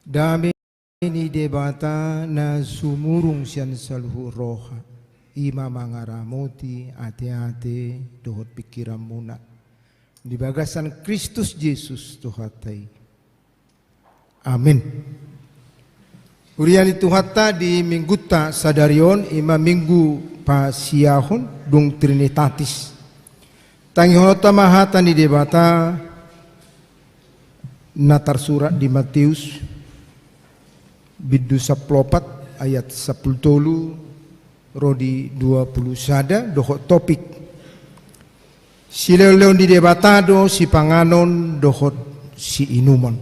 Dami ni debata na sumurung siyan salhu roha. Ima mangaramoti ate-ate dohot pikiran muna. Di bagasan Kristus Yesus tuhatai. Amin. Urian itu hatta di mingguta sadarion ima minggu pa siyahon dung Trinitatis. Tanghonota mahata ni debata natar surat di Matius biddu 14 ayat 10 rodi 20 sada dohot topik si leon di debatado si panganon dohot si inumon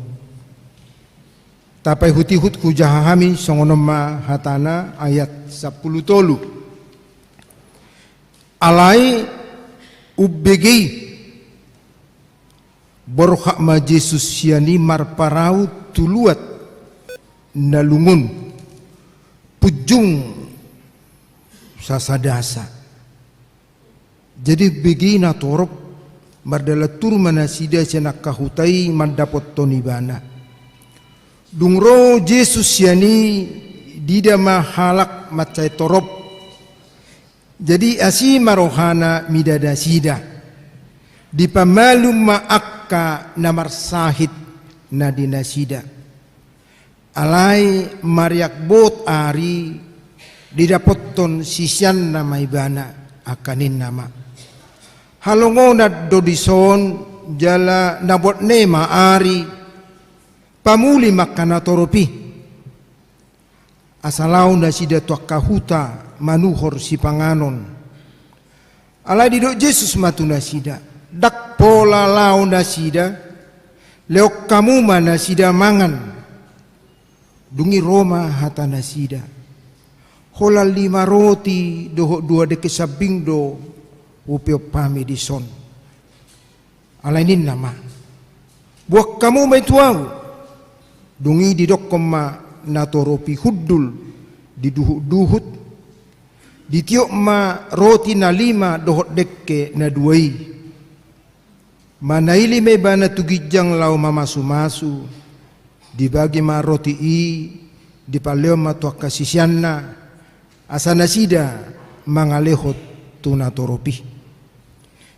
tapai hutihut kujahami songonoma hatana ayat 10 tolu alai ubbegi borhak ma Jesus siani marparau tuluat nalungun pujung sasadasa jadi begina torok mardala tur manasida senak kahutai mandapot tonibana dungro Jesus yani dida mahalak macai torop jadi asi marohana midada sida dipamalum ma'akka namar sahid nadina sida alai mariak bot ari didapotton sisyan nama ibana akanin nama halongo na dodison jala nabot nema ari pamuli makana toropi asalau na sida tuak kahuta manuhor si panganon alai didok Jesus matuna sida dak pola lau na sida leok kamu mana sida mangan dungi Roma hata nasida holal 5 roti doho 2 deke sabing do upio pami di son alainin nama buak kamu mai tuau dungi di dokoma natoropi huddul di duhut di tiok ma roti na 5 doho deke na 2 manaili me bana tugijang lau mamasu-masu dibagi ma roti di paleo ma tuak kasisyanna asana sida mangalehot tuna toropi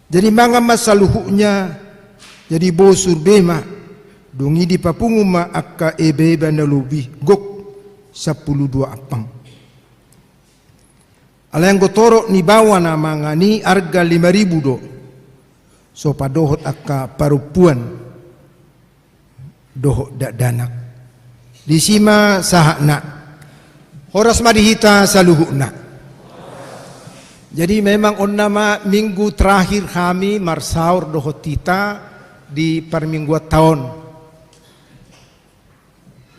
jadi manga masaluhunya jadi bosur bema dungi di papungu ma akka ebe banalubi gok 12 apang alayang gotoro ni bawa na mangani arga 5.000 do so padohot akka parupuan doho dak danak disima sahakna horas madihita saluhukna jadi memang on nama minggu terakhir kami marsaur doho tita di permingguan tahun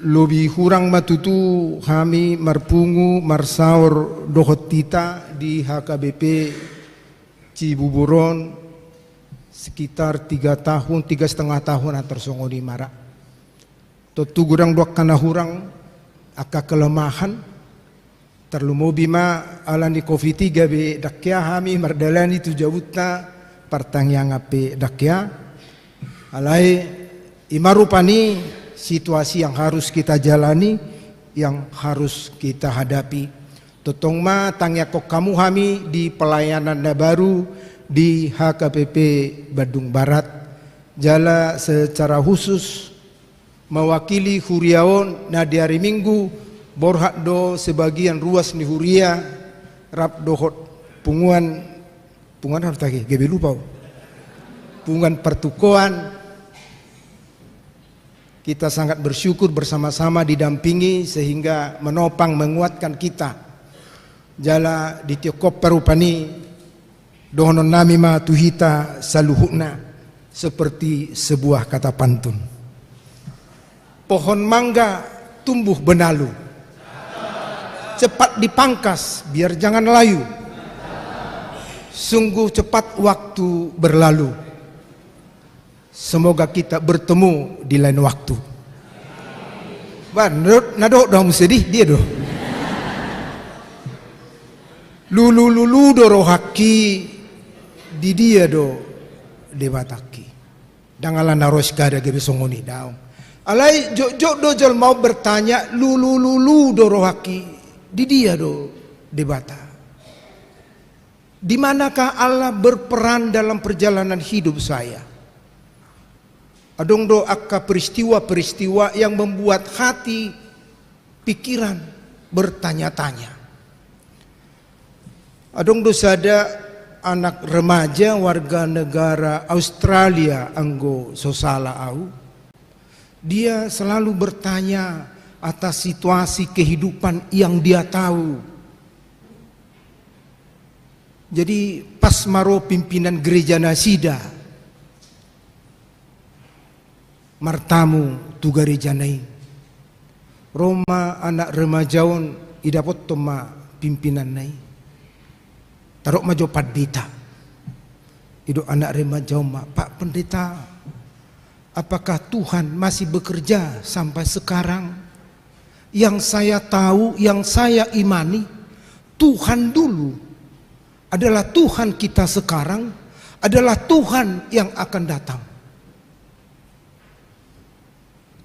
lebih kurang matutu kami marpungu marsaur doho tita di HKBP Cibuburon sekitar 3,5 tahun antar songoni marak tu gurang dua kana hurang aka kelemahan terlumo bima alani COVID-3 be dakya hami mardalani tu jawutna partang yang ape dakya alai imarupani situasi yang harus kita jalani yang harus kita hadapi totong ma tangya kok kamu hami di pelayanan baru di HKPP Badung Barat jala secara khusus mewakili huriaon na di hari Minggu borhak do sebagian ruas ni huria rap dohot punguan harus lagi gebe lupa punguan pertukoan kita sangat bersyukur bersama-sama didampingi sehingga menopang menguatkan kita jala di tiokop perupani dohonon nami ma tuhita saluhukna seperti sebuah kata pantun pohon mangga tumbuh benalu cepat dipangkas biar jangan layu sungguh cepat waktu berlalu semoga kita bertemu di lain waktu nado dong sedih dia doh lulu doro haki di dia do debataki dangala naros kada gebe songoni daung Alai jok dojol mau bertanya lulu dorohaki di dia do debata. Di manakah Allah berperan dalam perjalanan hidup saya? Adong do akka peristiwa-peristiwa yang membuat hati, pikiran bertanya-tanya. Adong do sada anak remaja warga negara Australia anggo sosala au. Dia selalu bertanya atas situasi kehidupan yang dia tahu. Jadi pas maro pimpinan gereja Nasida martamu tu gereja nai Roma anak remajaon idapot toma pimpinan nai tarok majo padita ido anak remajaon ma Pak Pendeta, apakah Tuhan masih bekerja sampai sekarang? Yang saya tahu, yang saya imani, Tuhan dulu adalah Tuhan kita sekarang, adalah Tuhan yang akan datang.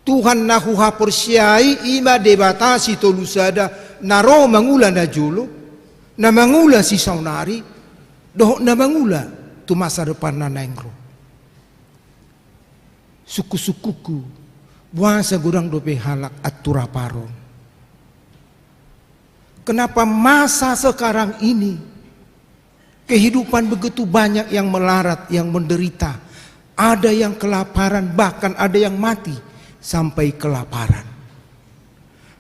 Tuhan nahu hapursyai ima debatasi tolusada naro mangula na julu, na mangula si saunari, doh na mangula tu masa depan na nengro. Suku-sukuku buasa gudang dope halak atura paron. Kenapa masa sekarang ini kehidupan begitu banyak yang melarat, yang menderita, ada yang kelaparan, bahkan ada yang mati sampai kelaparan.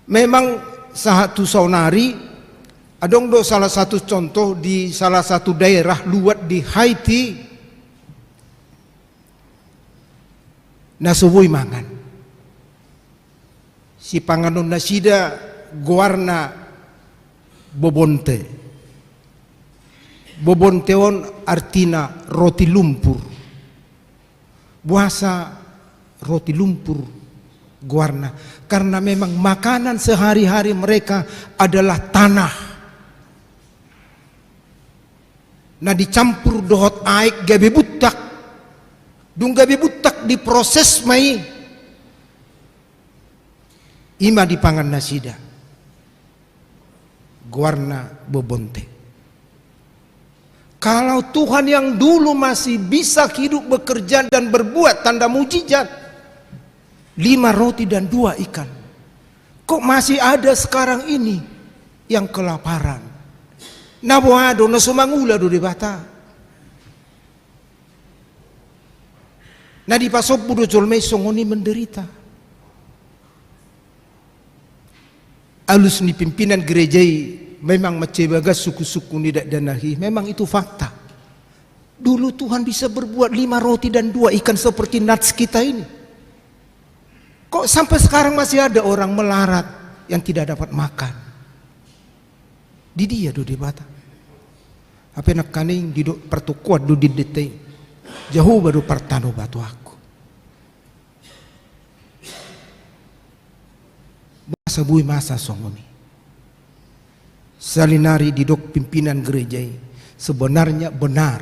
Memang satu saunari adong do salah satu contoh di salah satu daerah luar di Haiti. Nasubui mangan si panganon nasida guarna bobonte. Bobonteon artina roti lumpur. Buasa roti lumpur guarna. Karena memang makanan sehari-hari mereka adalah tanah. Nah dicampur dohot aik gabe butak. Dung gabe butak diproses mai. Ima dipangan nasida. Guarna bobonte. Kalau Tuhan yang dulu masih bisa hidup, bekerja dan berbuat tanda mujizat, 5 roti dan 2 ikan, kok masih ada sekarang ini yang kelaparan? Nabuado na sumangula do debata. Na di pasok budo jolmei songoni menderita. Alus ni pimpinan gerejai memang macebagas suku-suku nidak danahi, memang itu fakta. Dulu Tuhan bisa berbuat 5 roti dan 2 ikan seperti nats kita ini. Kok sampai sekarang masih ada orang melarat yang tidak dapat makan? Di dia do debata. Apa nak kaning di do pertukuat do di detai. Jauh baru partano batu aku. Masa bui masa songoni. Salinari didok pimpinan gereja sebenarnya benar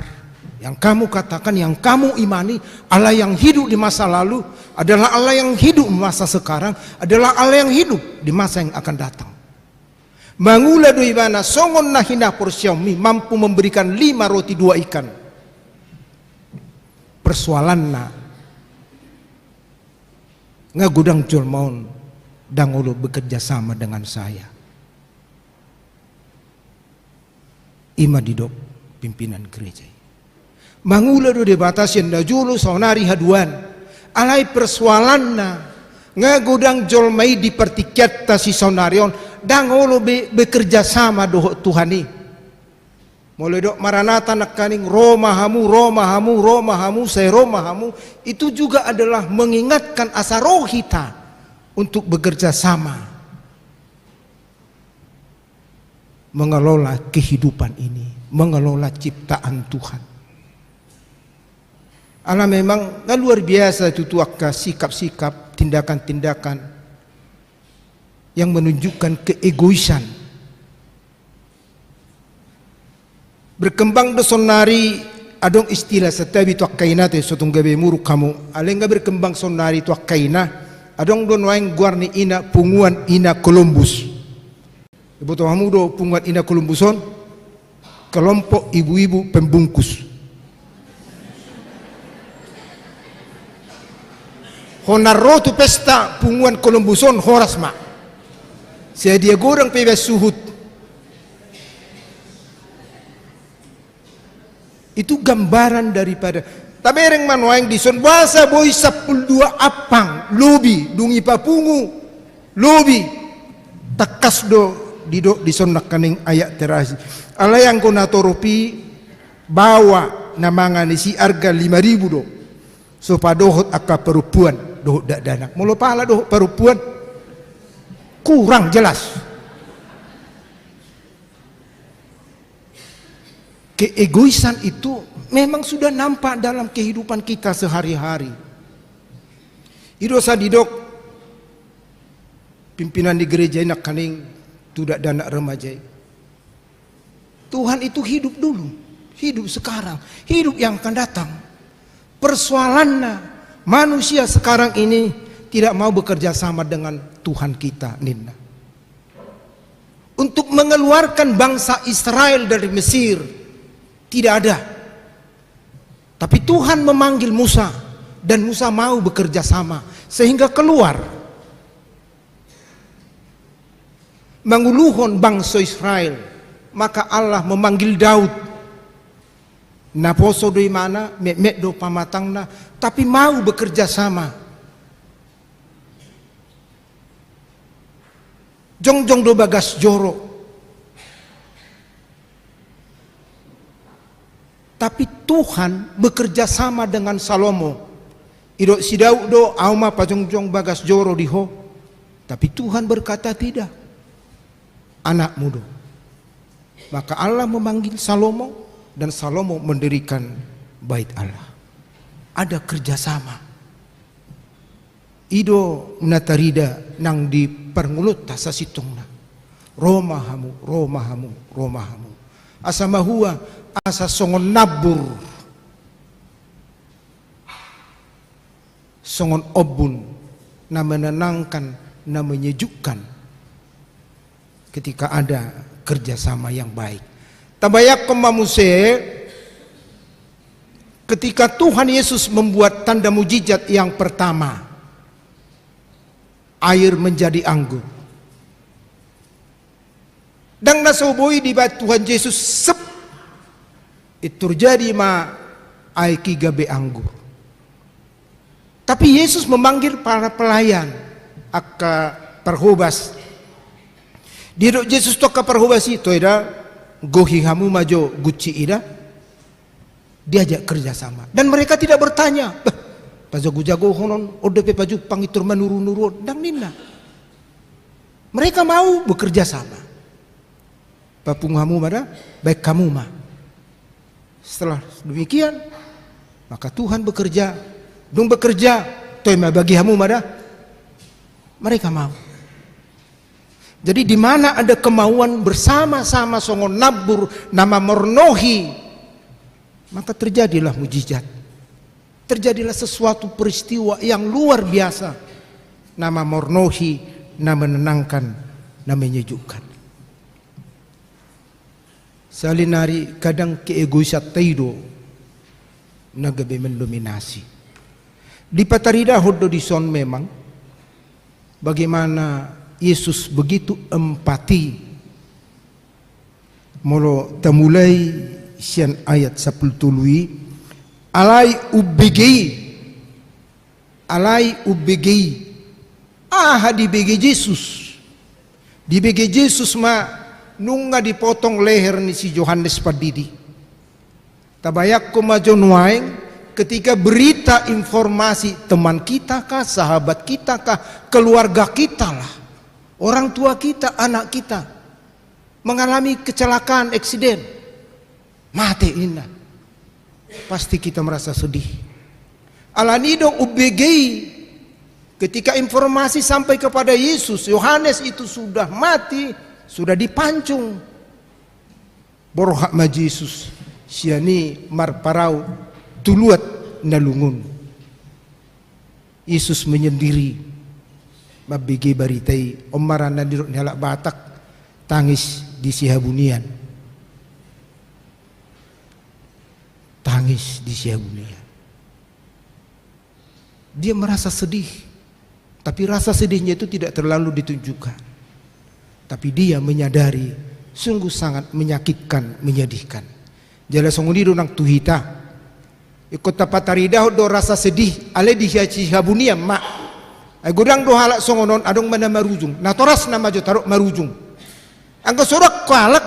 yang kamu katakan, yang kamu imani, Allah yang hidup di masa lalu adalah Allah yang hidup di masa sekarang, adalah Allah yang hidup di masa yang akan datang. Mangula do ibana songon nahina porsiami mampu memberikan 5 roti 2 ikan. Persoalanna ngagudang jolmaun dangolo bekerja sama dengan saya. Ima didok pimpinan gereja. Mangula do debatasin da julu saunari haduan. Alai persoalanna ngagudang jolmai di pertikyat si saunarion dangolo bekerja sama do Tuhani. Mulai dok maranata nakaning Romahamu saya Romahamu, itu juga adalah mengingatkan asa roh kita untuk bekerja sama mengelola kehidupan ini, mengelola ciptaan Tuhan. Allah memang luar biasa itu tuaka sikap-sikap, tindakan-tindakan yang menunjukkan keegoisan. Berkembang dosonari adong istilah setabi tuak kaina te sotong gabe muruk kamu. Aleng ga berkembang sonari tuak kaina adong don waing guarni ina punguan ina Columbus. Ibu kamu do punguan ina Columbuson, kelompok ibu-ibu pembungkus. Honaro tu pesta punguan Columbuson horas mak. Saya dia goreng pebes suhut. Itu gambaran daripada tabereng manuang di son bahasa boy 12 apang lobi dungi papungu lobi takas do di son nakaning ayat terasi. Ala yang kona toropi bawa namanga ni si arga 5.000 do. So padohot aka perempuan dohot dak danak. Mula pala dohot perempuan kurang jelas. Keegoisan itu memang sudah nampak dalam kehidupan kita sehari-hari. Ido sadidok pimpinan di gereja nak kaning tidak danak remaja. Tuhan itu hidup dulu, hidup sekarang, hidup yang akan datang. Persoalannya manusia sekarang ini tidak mau bekerja sama dengan Tuhan kita, Nina. Untuk mengeluarkan bangsa Israel dari Mesir tidak ada. Tapi Tuhan memanggil Musa dan Musa mau bekerja sama sehingga keluar. Menguluhon bangsa Israel, maka Allah memanggil Daud. Naposo do mana, met do pamatangna, tapi mau bekerja sama. Jongjong do bagas joro. Tapi Tuhan bekerja sama dengan Salomo. Ido si Daud do auma pajongjong bagas joro diho. Tapi Tuhan berkata tidak. Anakmu do. Maka Allah memanggil Salomo dan Salomo mendirikan bait Allah. Ada kerjasama. Ido natarida nang di permulut tasa situngna. Romahamu, romahamu, romahamu. Asamahua asa songon nabur. Songon obun na menenangkan, na menyejukkan ketika ada kerjasama yang baik. Tabayak kemamuse ketika Tuhan Yesus membuat tanda mujizat yang pertama, air menjadi anggur. Dan nasoboi di batu Tuhan Yesus sep itu terjadi ma aiki gabe anggur. Tapi Yesus memanggil para pelayan aka perhobas. Dia Yesus toka perhobas itu ada gohi hamu majo guci ida. Diajak kerjasama dan mereka tidak bertanya. Pajago-jago honon odepe paju pangitur manuru-nuru dan nina. Mereka mau bekerja sama. Papung hamu mana baik kamu mah. Setelah demikian maka Tuhan bekerja, dong bekerja, tema bagi hamu mana mereka mau. Jadi di mana ada kemauan bersama-sama songon nabur nama mornohi, maka terjadilah mujizat. Terjadilah sesuatu peristiwa yang luar biasa. Nama mornohi, nama menenangkan, nama menyejukkan. Salinari kadang keegoisan taido nagabe mendominasi. Di patarida hodo di son memang bagaimana Yesus begitu empati. Molo tamulai sian ayat 10 tului alai ubegei di bege Yesus. Di bege Yesus ma nunga dipotong leher ni si Yohanes Padidi. Tabayak ko majonwaing ketika berita informasi teman kita kah, sahabat kita kah, keluarga kita lah, orang tua kita, anak kita mengalami kecelakaan, eksiden, mati ina, pasti kita merasa sedih. Alanido ubegei ketika informasi sampai kepada Yesus, Yohanes itu sudah mati, sudah dipancung. Borohak ma Yesus siani marparau tuluat nalungun. Yesus menyendiri mabigi baritai omarana dirok nyalak Batak tangis di Sihabunian. Tangis di Sihabunian. Dia merasa sedih, tapi rasa sedihnya itu tidak terlalu ditunjukkan. Tapi dia menyadari sungguh sangat menyakitkan, menyedihkan. Jala songunido nang tuhita. Ikut tapataridah do rasa sedih ale di Sihabunian mak. Ay gudang do halak songonon adong mana marujung. Natoras nama jo tarok marujung. Angka sorak ko halak.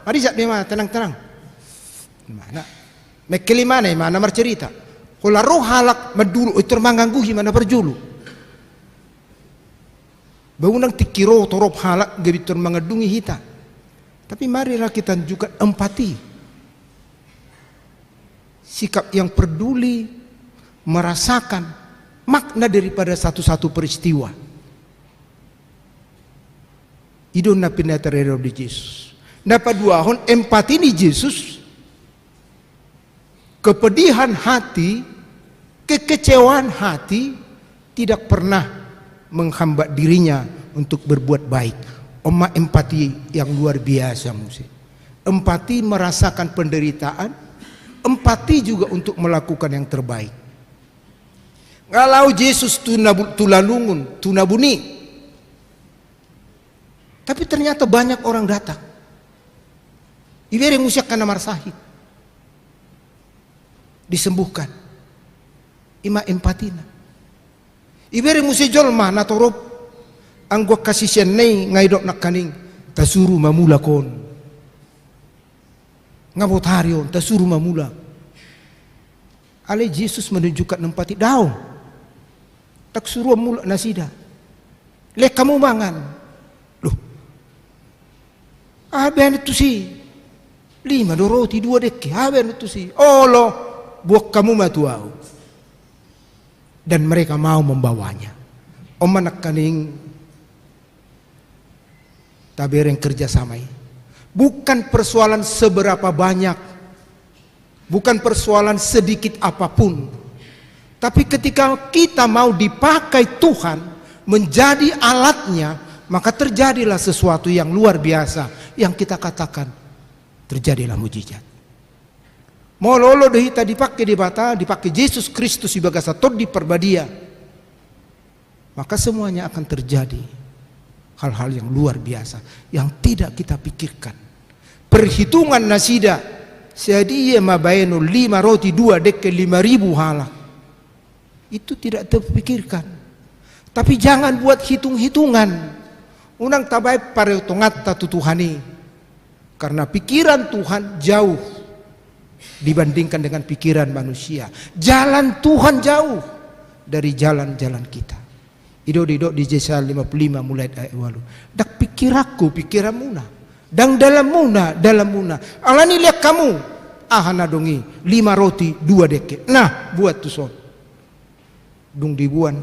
Mari sak dia mah tenang-tenang. Mana? Mekeli mana marcerita. Kula roh halak madulu itu mangangguhi mana perjulu. Bangunang tikiro torop halak gebitur mangedungi hita. Tapi marilah kita tunjukkan empati. Sikap yang peduli, merasakan makna daripada satu-satu peristiwa. Idon na pinatarero di Yesus. Napaduahon empati ni Yesus. Kepedihan hati, kekecewaan hati tidak pernah menghambat dirinya untuk berbuat baik. Oma empati yang luar biasa musik. Empati merasakan penderitaan, empati juga untuk melakukan yang terbaik. Kalau Yesus tulalungun, tunabuni, tapi ternyata banyak orang datang. Ibere musyak kana marsahid. Disembuhkan. Ima empatina. Ibere musi jolma na torop ang gua kasih senay ngaidok nak kaning tasuru mamula kon. Ngabotarion tasuru mamula. Ale Yesus menunjukkan empati daun. Tak suruh mula nasida. Lek kamu mangan. Loh. Aben itu sih. 5 roti 2 deke. Aben itu sih. Oh loh. Buat kamu matuau. Dan mereka mau membawanya. Omanak kaning tabereng kerjasamai. Bukan persoalan seberapa banyak, bukan persoalan sedikit apapun, tapi ketika kita mau dipakai Tuhan menjadi alatnya, maka terjadilah sesuatu yang luar biasa yang kita katakan terjadilah mujizat. Mau lolo dehita dipakai di bata, dipakai Yesus Kristus sebagai satu di perbadia, maka semuanya akan terjadi hal-hal yang luar biasa yang tidak kita pikirkan. Perhitungan nasida sedia mabainu 5 roti 2 deke 5.000 halak itu tidak terpikirkan. Tapi jangan buat hitung-hitungan. Unang tabai paretongat tutuhani, karena pikiran Tuhan jauh dibandingkan dengan pikiran manusia. Jalan Tuhan jauh dari jalan-jalan kita. Idok di Yesaya 55 mulai ayat 8. Dak pikiraku pikiran muna, dang dalam muna. Alani lihat kamu ahana dongi 5 roti 2 deke. Nah buat tu son. Dung dibuan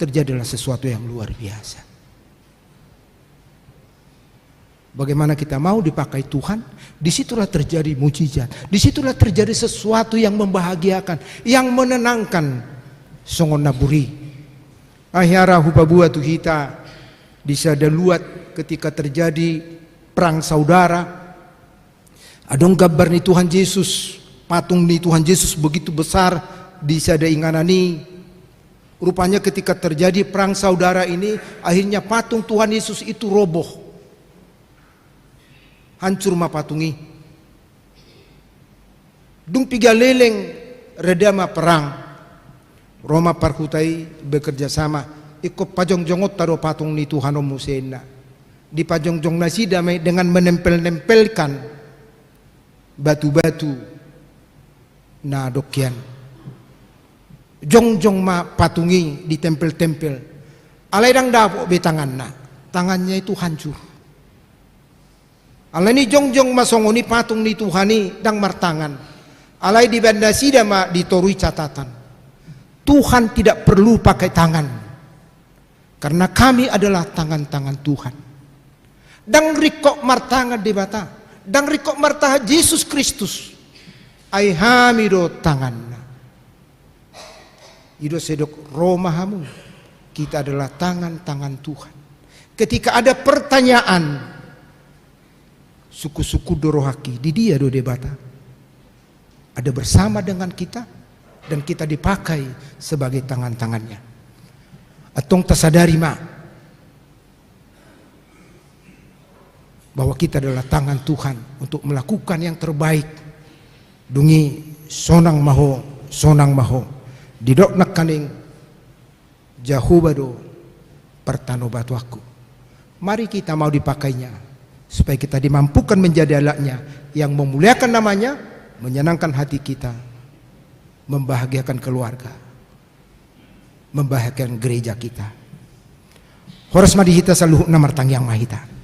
terjadilah sesuatu yang luar biasa. Bagaimana kita mau dipakai Tuhan, disitulah terjadi mujizat, disitulah terjadi sesuatu yang membahagiakan, yang menenangkan. Songon naburi, ahyara hubabua tu kita bisa daluat ketika terjadi perang saudara. Adong gambar ni Tuhan Yesus, patung ni Tuhan Yesus begitu besar di sada inganani. Rupanya ketika terjadi perang saudara ini, akhirnya patung Tuhan Yesus itu roboh. Hancur mapatungi. Dung piga leleng redama perang. Roma parkutai bekerja sama. Ikut pajong-jongot taruh patung ni Tuhan Musena. Di pajong-jong nasi damai dengan menempel-nempelkan batu-batu na dokian. Jong-jong ma patungi ditempel-tempel. Alai dang dapok be tanganna. Tangannya itu hancur. Alai ni jong-jong masongoni patung ni Tuhani dang martangan. Alai di banda sida ma ditorui catatan. Tuhan tidak perlu pakai tangan, karena kami adalah tangan-tangan Tuhan. Dang rikok martangan di bata, dang rikok martaha Yesus Kristus. Ai hamido tanganna. Ido sedok Roma hamu. kita adalah tangan-tangan Tuhan. Ketika ada pertanyaan, suku-suku Dorohaki di dia do debata ada bersama dengan kita, dan kita dipakai sebagai tangan-tangannya. Atong tasadari ma bahwa kita adalah tangan Tuhan untuk melakukan yang terbaik. Dungi sonang maho didok nak kaning jahubado pertano batu aku. Mari kita mau dipakainya supaya kita dimampukan menjadi alatnya yang memuliakan namanya, menyenangkan hati kita, membahagiakan keluarga, membahagiakan gereja kita. Horas madihita saluhuk namartang yang mahita.